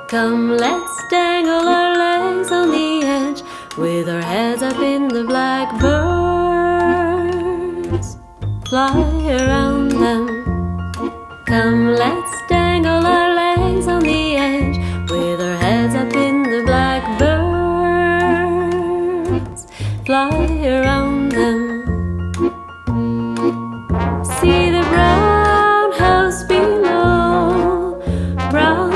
Come, let's dangle our legs on the edge, with our heads up in the blackbirds. Fly around them. Come, let's dangle our legs on the edge, with our heads up in the blackbirds. Fly around them. See the brown house below, brown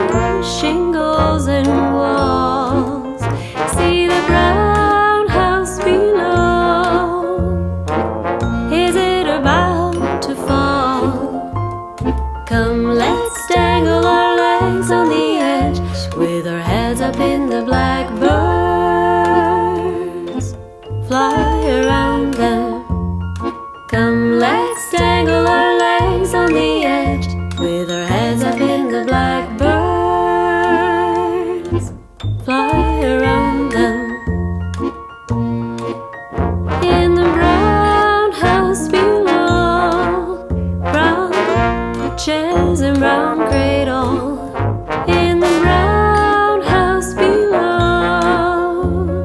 shingles and walls. See the brown house below. Is it about to fall? Come, let's dangle our legs on the edge, with our heads up in the blackbirds. Fly around them. Come, let's dangle our legs on the edge, with our heads up in the blackbirds. Fly around them. In the brown house below, brown chairs and brown cradle. In the brown house below,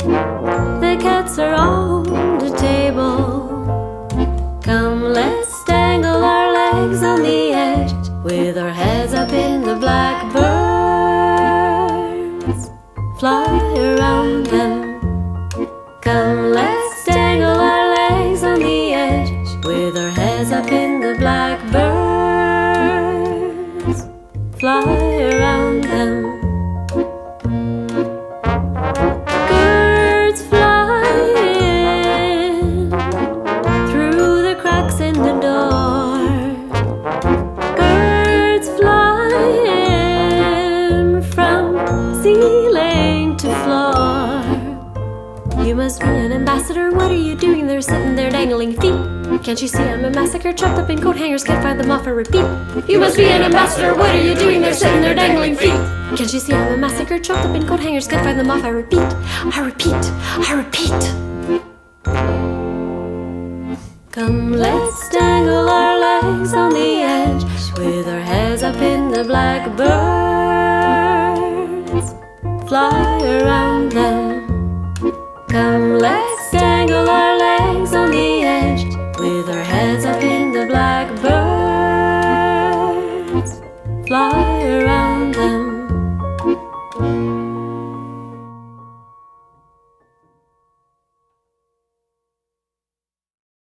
the cats are on the table. Come, let's dangle our legs on the edge, with our heads up in the blackbirds. Fly around them. Come, let's dangle our legs on the edge, with our heads up in the blackbirds. Fly around them. Birds fly in through the cracks in the door. Birds fly in from ceiling to floor. You must be an ambassador, what are you doing there sitting there dangling feet? Can't you see I'm a massacre, chopped up in coat hangers, can't find them off, I repeat. You must be an ambassador, what are you doing there sitting there dangling feet? Can't you see I'm a massacre, chopped up in coat hangers, can't find them off, I repeat. I repeat, I repeat. Come, let's dangle our legs on the edge, with our heads up in the blackbirds. Fly around them. Come, let's dangle our